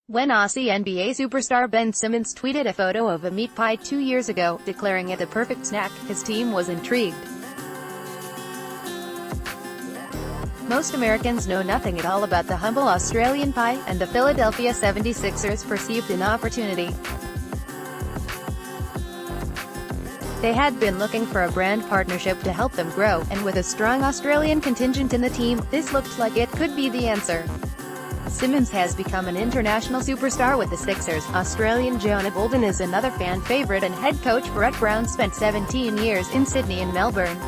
When Aussie NBA superstar Ben Simmons tweeted a photo of a meat pie 2 years ago, declaring it the perfect snack, his team was intrigued. Most Americans know nothing at all about the humble Australian pie, and the Philadelphia 76ers perceived an opportunity. They had been looking for a brand partnership to help them grow, and with a strong Australian contingent in the team, this looked like it could be the answer. Simmons has become an international superstar with the Sixers. Australian Jonah Bolden is another fan favorite, and head coach Brett Brown spent 17 years in Sydney and Melbourne.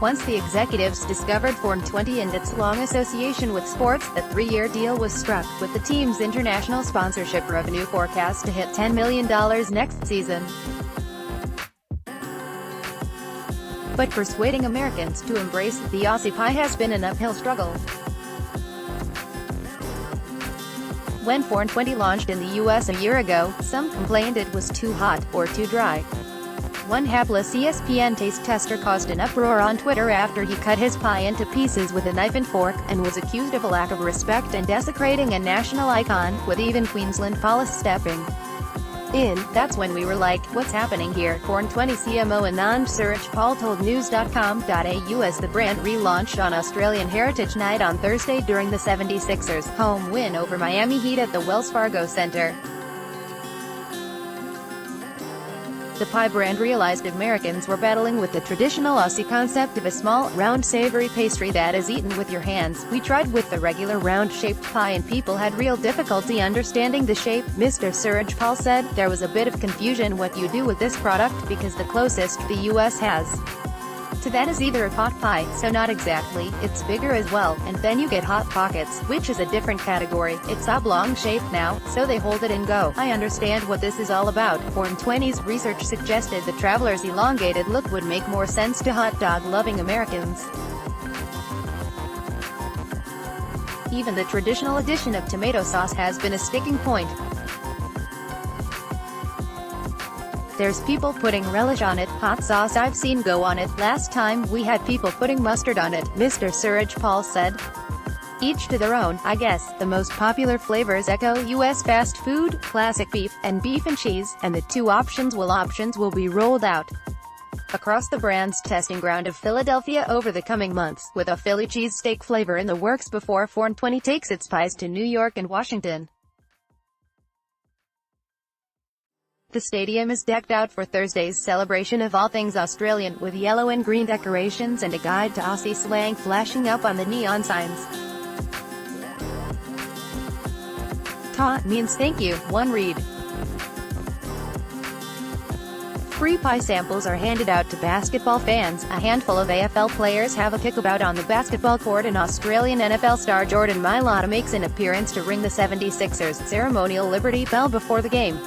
Once the executives discovered partne and its long association with sports, the 3-year deal was struck, with the team's international sponsorship revenue forecast to hit $10 million next season. But persuading Americans to embrace the Aussie pie has been an uphill struggle. When partne launched in the US a year ago, some complained it was too hot, or too dry. One hapless ESPN taste tester caused an uproar on Twitter after he cut his pie into pieces with a knife and fork, and was accused of a lack of respect and desecrating a national icon, with even Queensland police stepping in. That's when we were like, what's happening here? partne CMO Anand Surajpal told news.com.au as the brand relaunched on Australian Heritage Night on Thursday during the 76ers' home win over Miami Heat at the Wells Fargo Center. The pie brand realized Americans were battling with the traditional Aussie concept of a small, round savory pastry that is eaten with your hands. We tried with the regular round-shaped pie and people had real difficulty understanding the shape, Mr. Surajpal said. There was a bit of confusion what you do with this product, because the closest the US has to that is either a pot pie, so not exactly, it's bigger as well, and then you get Hot Pockets, which is a different category. It's oblong shaped now, so they hold it and go. I understand what this is all about. partne's research suggested the traveler's elongated look would make more sense to hot dog-loving Americans. Even the traditional addition of tomato sauce has been a sticking point. There's people putting relish on it, hot sauce I've seen go on it, last time we had people putting mustard on it, Mr. Surajpal said. Each to their own, I guess. The most popular flavors echo US fast food, classic beef and cheese, and the two options will be rolled out across the brand's testing ground of Philadelphia over the coming months, with a Philly cheesesteak flavor in the works before partne takes its pies to New York and Washington. The stadium is decked out for Thursday's celebration of all things Australian, with yellow and green decorations and a guide to Aussie slang flashing up on the neon signs. Ta means thank you, one read. Free pie samples are handed out to basketball fans. A handful of AFL players have a kickabout on the basketball court, and Australian NFL star Jordan Mailata makes an appearance to ring the 76ers' ceremonial Liberty Bell before the game.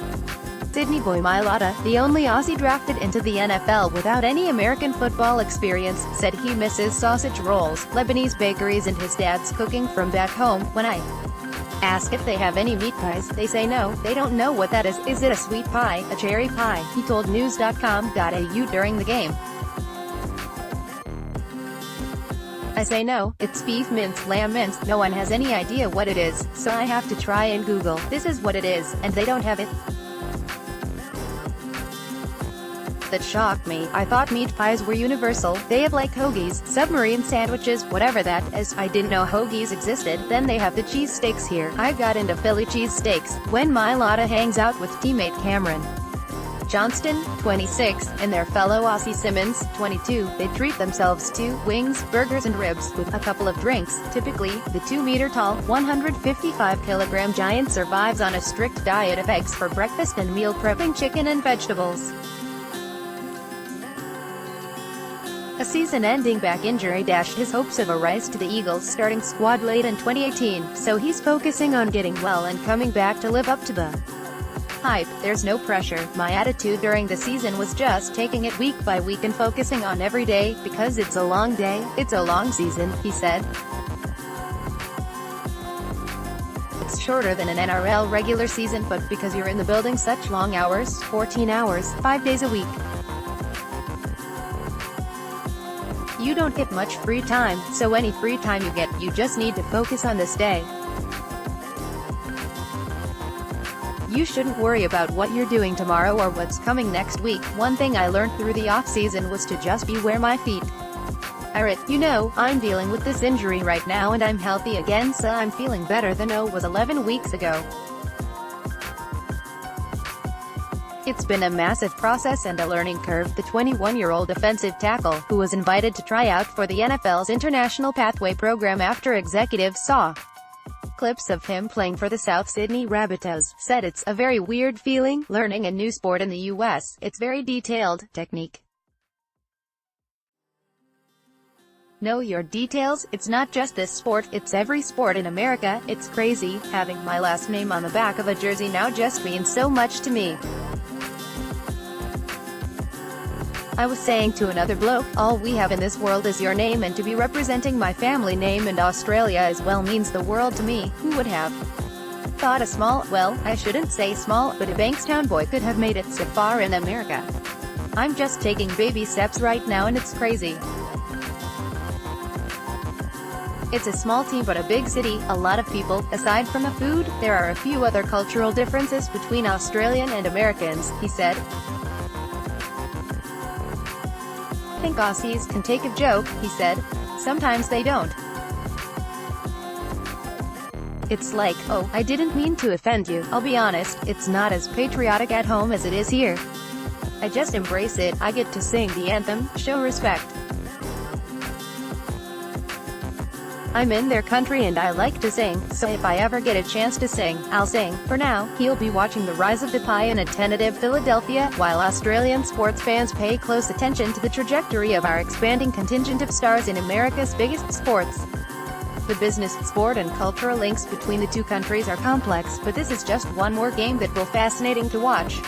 Sydney boy Mailata, the only Aussie drafted into the NFL without any American football experience, said he misses sausage rolls, Lebanese bakeries and his dad's cooking from back home. When I ask if they have any meat pies, they say no, they don't know what that is. Is it a sweet pie, a cherry pie? He told news.com.au during the game. I say no, it's beef mince, lamb mince, no one has any idea what it is, so I have to try and Google, this is what it is, and they don't have it. That shocked me. I thought meat pies were universal. They have like hoagies, submarine sandwiches, whatever that is. I didn't know hoagies existed. Then they have the cheesesteaks here. I got into Philly cheesesteaks when Mailata hangs out with teammate Cameron Johnston, 26, and their fellow Aussie Simmons, 22. They treat themselves to wings, burgers and ribs, with a couple of drinks. Typically, the 2-meter-tall, 155-kilogram giant survives on a strict diet of eggs for breakfast and meal prepping chicken and vegetables. A season-ending back injury dashed his hopes of a rise to the Eagles' starting squad late in 2018, so he's focusing on getting well and coming back to live up to the hype. There's no pressure. My attitude during the season was just taking it week by week and focusing on every day, because it's a long day, it's a long season, he said. It's shorter than an NRL regular season, but because you're in the building such long hours, 14 hours, 5 days a week, You don't get much free time, so any free time you get, you just need to focus on this day. You shouldn't worry about what you're doing tomorrow or what's coming next week. One thing I learned through the off-season was to just be where my feet are at. You know, I'm dealing with this injury right now and I'm healthy again, so I'm feeling better than I was 11 weeks ago. It's been a massive process and a learning curve. The 21-year-old offensive tackle, who was invited to try out for the NFL's International Pathway program after executives saw clips of him playing for the South Sydney Rabbitohs, said it's a very weird feeling, learning a new sport in the US. It's very detailed, technique. Know your details. It's not just this sport, it's every sport in America. It's crazy. Having my last name on the back of a jersey now just means so much to me. I was saying to another bloke, all we have in this world is your name, and to be representing my family name and Australia as well means the world to me. Who would have thought a small, well, I shouldn't say small, but a Bankstown boy could have made it so far in America? I'm just taking baby steps right now and it's crazy. It's a small team but a big city, a lot of people. Aside from the food, there are a few other cultural differences between Australian and Americans, he said. I think Aussies can take a joke, he said. Sometimes they don't. It's like, oh, I didn't mean to offend you. I'll be honest, it's not as patriotic at home as it is here. I just embrace it. I get to sing the anthem, show respect. I'm in their country and I like to sing, so if I ever get a chance to sing, I'll sing. For now, he'll be watching the rise of the pie in a tentative Philadelphia, while Australian sports fans pay close attention to the trajectory of our expanding contingent of stars in America's biggest sports. The business, sport and cultural links between the two countries are complex, but this is just one more game that will fascinating to watch.